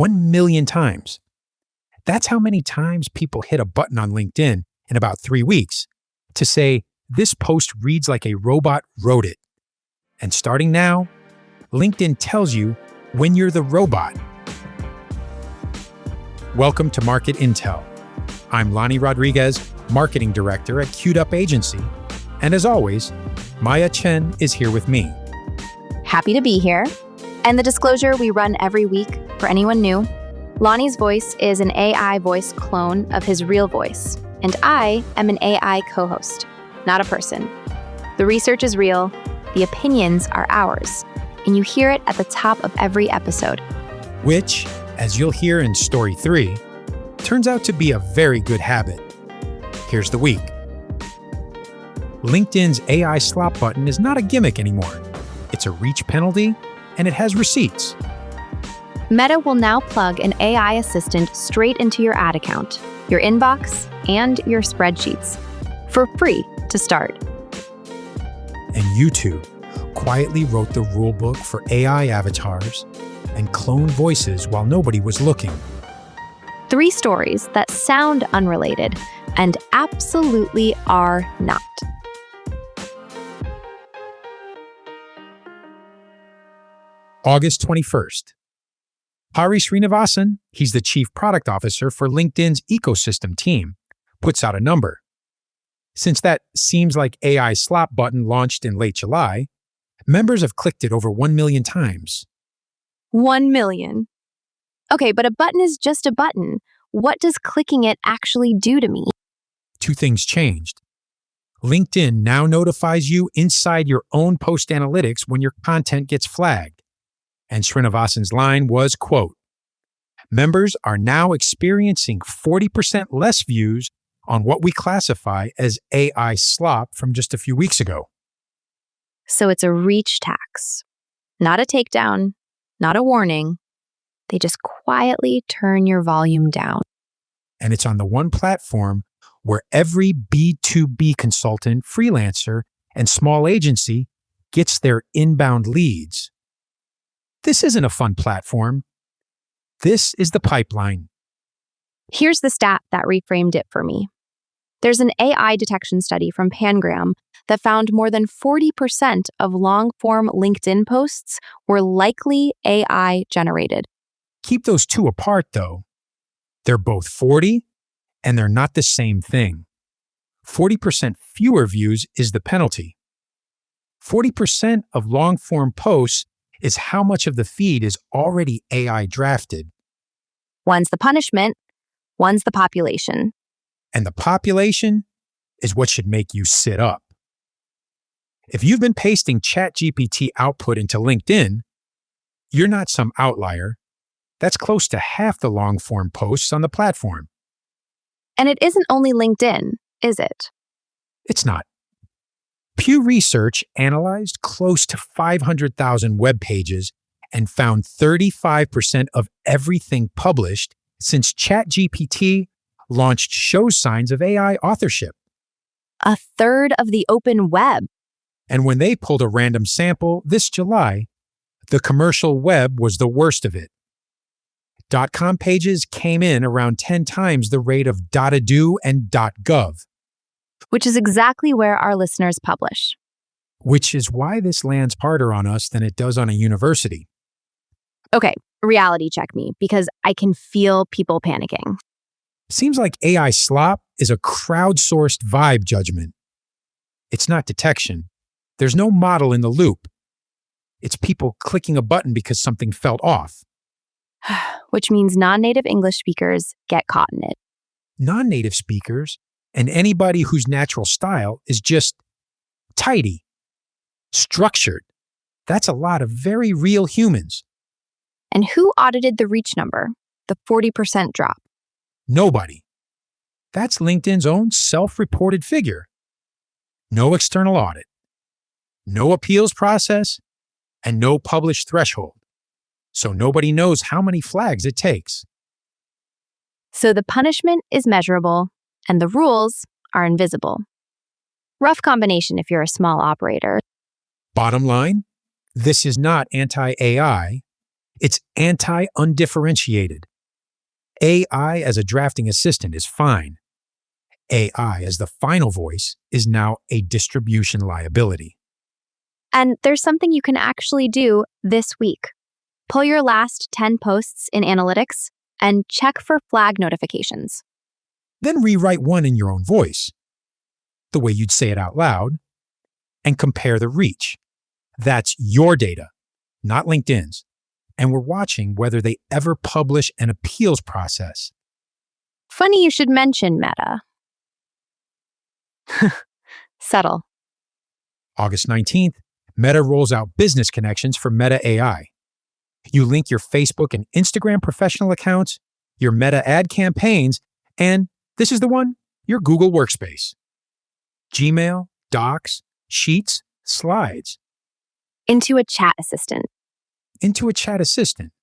1 million times. That's how many times people hit a button on LinkedIn in about 3 weeks to say, this post reads like a robot wrote it. And starting now, LinkedIn tells you when you're the robot. Welcome to Market Intel. I'm Lonnie Rodriguez, Marketing Director at Queued Up Agency. And as always, Maya Chen is here with me. Happy to be here. And the disclosure we run every week for anyone new, Lonnie's voice is an AI voice clone of his real voice, and I am an AI co-host, not a person. The research is real, the opinions are ours, and you hear it at the top of every episode. Which, as you'll hear in Story 3, turns out to be a very good habit. Here's the week. LinkedIn's AI Slop button is not a gimmick anymore. It's a reach penalty, and it has receipts. Meta will now plug an AI assistant straight into your ad account, your inbox, and your spreadsheets for free to start. And YouTube quietly wrote the rulebook for AI avatars and cloned voices while nobody was looking. 3 stories that sound unrelated and absolutely are not. August 21st. Srinivasan, he's the Chief Product Officer for LinkedIn's ecosystem team, puts out a number. Since that seems like AI Slop button launched in late July, members have clicked it over 1 million times. 1 million. Okay, but a button is just a button. What does clicking it actually do to me? 2 things changed. LinkedIn now notifies you inside your own post analytics when your content gets flagged. And Srinivasan's line was, quote, members are now experiencing 40% less views on what we classify as AI slop from just a few weeks ago. So it's a reach tax, not a takedown, not a warning. They just quietly turn your volume down. And it's on the one platform where every B2B consultant, freelancer, and small agency gets their inbound leads. This isn't a fun platform. This is the pipeline. Here's the stat that reframed it for me. There's an AI detection study from Pangram that found more than 40% of long-form LinkedIn posts were likely AI generated. Keep those 2 apart, though. They're both 40, and they're not the same thing. 40% fewer views is the penalty. 40% of long-form posts is how much of the feed is already AI drafted. One's the punishment, one's the population. And the population is what should make you sit up. If you've been pasting ChatGPT output into LinkedIn, you're not some outlier. That's close to half the long-form posts on the platform. And it isn't only LinkedIn, is it? It's not. Pew Research analyzed close to 500,000 web pages and found 35% of everything published since ChatGPT launched shows signs of AI authorship. A third of the open web. And when they pulled a random sample this July, the commercial web was the worst of it. .com pages came in around 10 times the rate of .edu and .gov. Which is exactly where our listeners publish. Which is why this lands harder on us than it does on a university. Okay, reality check me, because I can feel people panicking. Seems like AI slop is a crowdsourced vibe judgment. It's not detection. There's no model in the loop. It's people clicking a button because something felt off. Which means non-native English speakers get caught in it. Non-native speakers and anybody whose natural style is just tidy, structured. That's a lot of very real humans. And who audited the reach number, the 40% drop? Nobody. That's LinkedIn's own self-reported figure. No external audit, no appeals process, and no published threshold. So nobody knows how many flags it takes. So the punishment is measurable and the rules are invisible. Rough combination if you're a small operator. Bottom line, this is not anti-AI. It's anti-undifferentiated. AI as a drafting assistant is fine. AI as the final voice is now a distribution liability. And there's something you can actually do this week. Pull your last 10 posts in Analytics and check for flag notifications. Then rewrite one in your own voice, the way you'd say it out loud, and compare the reach. That's your data, not LinkedIn's. And we're watching whether they ever publish an appeals process. Funny you should mention Meta. Subtle. August 19th, Meta rolls out business connections for Meta AI. You link your Facebook and Instagram professional accounts, your Meta ad campaigns, and this is the one, your Google Workspace. Gmail, Docs, Sheets, Slides. Into a chat assistant. Into a chat assistant.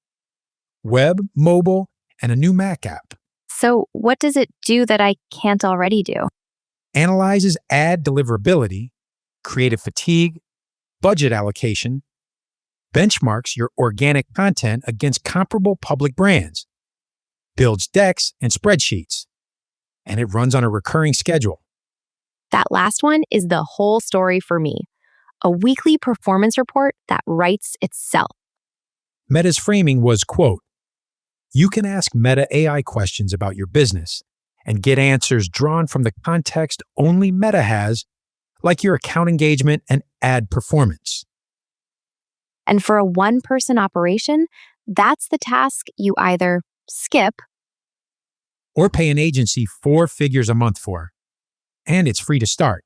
Web, mobile, and a new Mac app. So what does it do that I can't already do? Analyzes ad deliverability, creative fatigue, budget allocation, benchmarks your organic content against comparable public brands, builds decks and spreadsheets, and it runs on a recurring schedule. That last one is the whole story for me. A weekly performance report that writes itself. Meta's framing was, quote, "You can ask Meta AI questions about your business and get answers drawn from the context only Meta has, like your account engagement and ad performance." And for a one-person operation, that's the task you either skip or pay an agency 4 figures a month for. And it's free to start.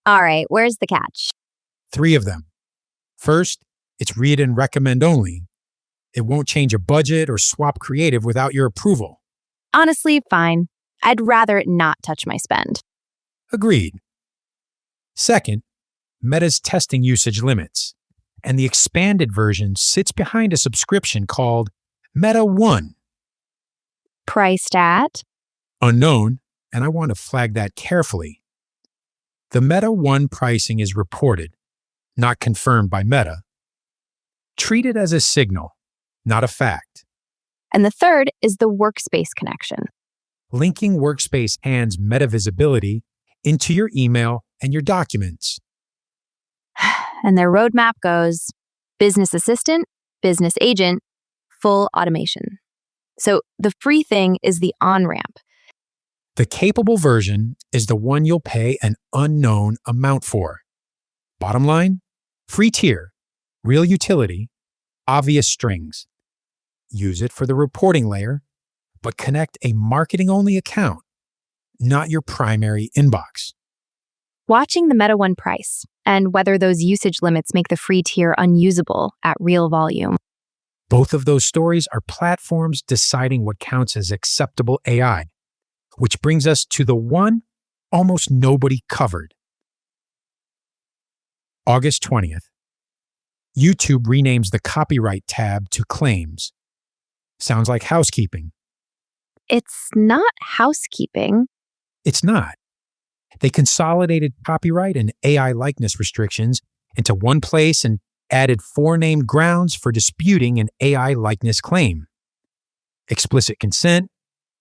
All right, where's the catch? 3 of them. First, it's read and recommend only. It won't change a budget or swap creative without your approval. Honestly, fine. I'd rather it not touch my spend. Agreed. Second, Meta's testing usage limits, and the expanded version sits behind a subscription called Meta One. Priced at? Unknown, and I want to flag that carefully. The Meta One pricing is reported, not confirmed by Meta. Treat it as a signal, not a fact. And the third is the Workspace connection. Linking Workspace hands Meta visibility into your email and your documents. And their roadmap goes business assistant, business agent, full automation. So the free thing is the on-ramp. The capable version is the one you'll pay an unknown amount for. Bottom line, free tier, real utility, obvious strings. Use it for the reporting layer, but connect a marketing-only account, not your primary inbox. Watching the Meta One price and whether those usage limits make the free tier unusable at real volume. Both of those stories are platforms deciding what counts as acceptable AI, which brings us to the one almost nobody covered. August 20th. YouTube renames the copyright tab to claims. Sounds like housekeeping. It's not housekeeping. It's not. They consolidated copyright and AI likeness restrictions into one place and added 4 named grounds for disputing an AI likeness claim: explicit consent,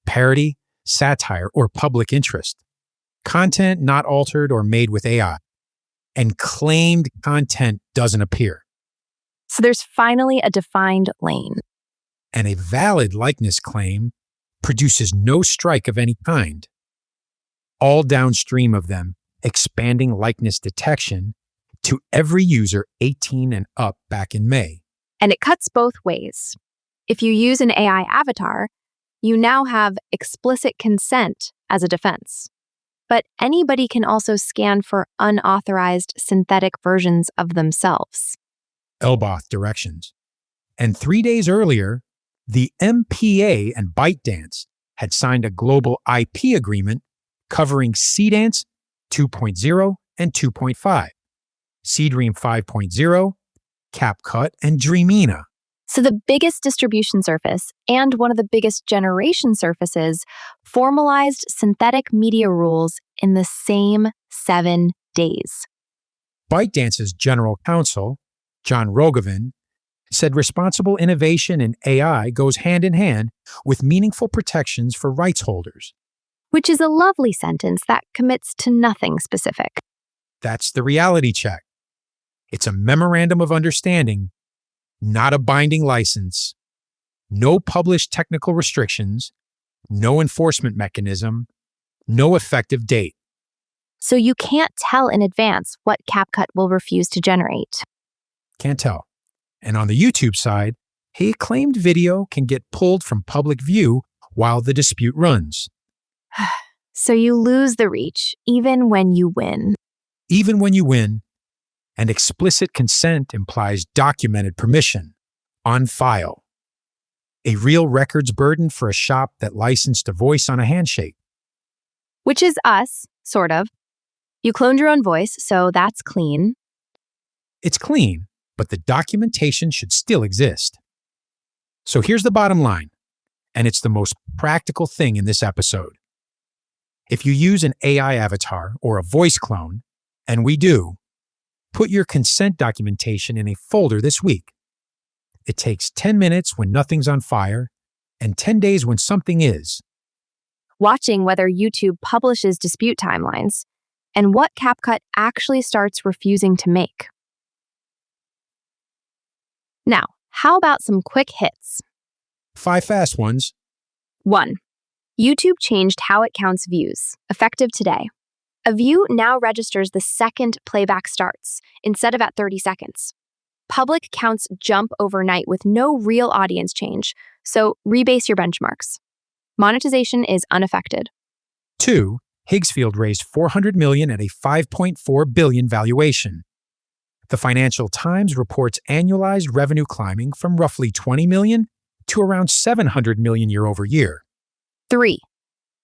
parody, satire, or public interest, content not altered or made with AI, and claimed content doesn't appear. So there's finally a defined lane. And a valid likeness claim produces no strike of any kind. All downstream of them, expanding likeness detection to every user 18 and up back in May. And it cuts both ways. If you use an AI avatar, you now have explicit consent as a defense. But anybody can also scan for unauthorized synthetic versions of themselves. LBOF directions. And 3 days earlier, the MPA and ByteDance had signed a global IP agreement covering Seedance 2.0 and 2.5, Seedream 5.0, CapCut, and Dreamina. So the biggest distribution surface and one of the biggest generation surfaces formalized synthetic media rules in the same 7 days. ByteDance's general counsel, John Rogovan, said responsible innovation in AI goes hand in hand with meaningful protections for rights holders. Which is a lovely sentence that commits to nothing specific. That's the reality check. It's a memorandum of understanding, not a binding license, no published technical restrictions, no enforcement mechanism, no effective date. So you can't tell in advance what CapCut will refuse to generate. Can't tell. And on the YouTube side, a claimed video can get pulled from public view while the dispute runs. So you lose the reach, even when you win. Even when you win, and explicit consent implies documented permission, on file. A real records burden for a shop that licensed a voice on a handshake. Which is us, sort of. You cloned your own voice, so that's clean. It's clean, but the documentation should still exist. So here's the bottom line, and it's the most practical thing in this episode. If you use an AI avatar or a voice clone, and we do, put your consent documentation in a folder this week. It takes 10 minutes when nothing's on fire, and 10 days when something is. Watching whether YouTube publishes dispute timelines, and what CapCut actually starts refusing to make. Now, how about some quick hits? 5 fast ones. 1. YouTube changed how it counts views, effective today. A view now registers the second playback starts, instead of at 30 seconds. Public counts jump overnight with no real audience change, so rebase your benchmarks. Monetization is unaffected. 2. Higgsfield raised $400 million at a $5.4 billion valuation. The Financial Times reports annualized revenue climbing from roughly $20 million to around $700 million year over year. 3.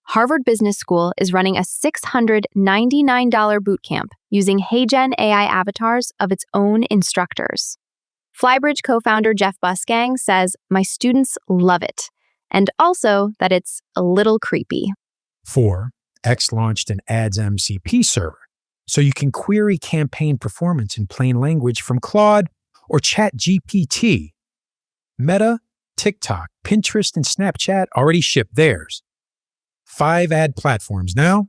Harvard Business School is running a $699 bootcamp using HeyGen AI avatars of its own instructors. Flybridge co-founder Jeff Busgang says, "My students love it," and also that it's a little creepy. 4. X launched an Ads MCP server, so you can query campaign performance in plain language from Claude or ChatGPT. Meta, TikTok, Pinterest, and Snapchat already ship theirs. 5 ad platforms now.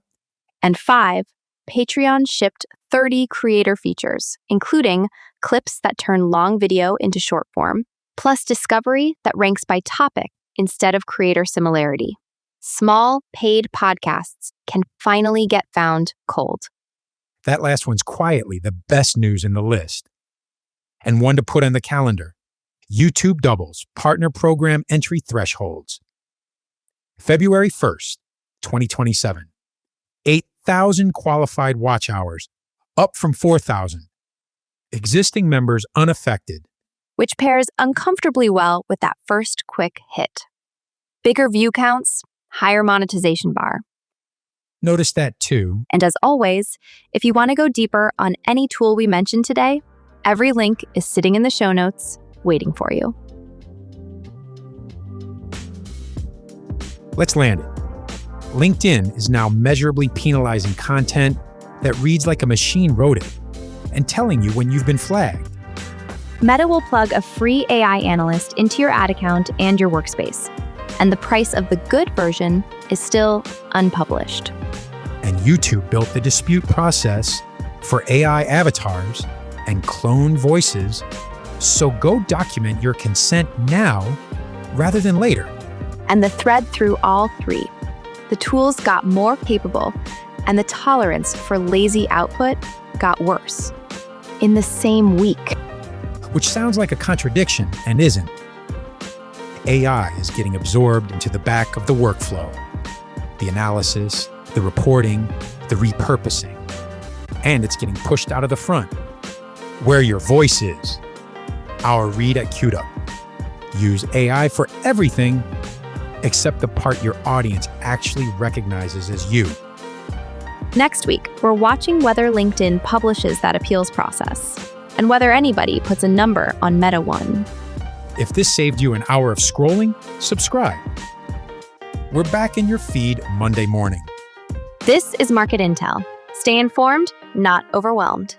And 5, Patreon shipped 30 creator features, including clips that turn long video into short form, plus discovery that ranks by topic instead of creator similarity. Small, paid podcasts can finally get found cold. That last one's quietly the best news in the list. And one to put on the calendar. YouTube doubles partner program entry thresholds. February 1st, 2027. 8,000 qualified watch hours, up from 4,000. Existing members unaffected. Which pairs uncomfortably well with that first quick hit. Bigger view counts, higher monetization bar. Notice that too. And as always, if you want to go deeper on any tool we mentioned today, every link is sitting in the show notes, waiting for you. Let's land it. LinkedIn is now measurably penalizing content that reads like a machine wrote it and telling you when you've been flagged. Meta will plug a free AI analyst into your ad account and your workspace, and the price of the good version is still unpublished. And YouTube built the dispute process for AI avatars and clone voices, so go document your consent now rather than later. And the thread through all 3. The tools got more capable, and the tolerance for lazy output got worse. In the same week. Which sounds like a contradiction and isn't. AI is getting absorbed into the back of the workflow. The analysis, the reporting, the repurposing. And it's getting pushed out of the front, where your voice is. Our read at QDup. Use AI for everything except the part your audience actually recognizes as you. Next week, we're watching whether LinkedIn publishes that appeals process and whether anybody puts a number on Meta 1. If this saved you an hour of scrolling, subscribe. We're back in your feed Monday morning. This is Market Intel. Stay informed, not overwhelmed.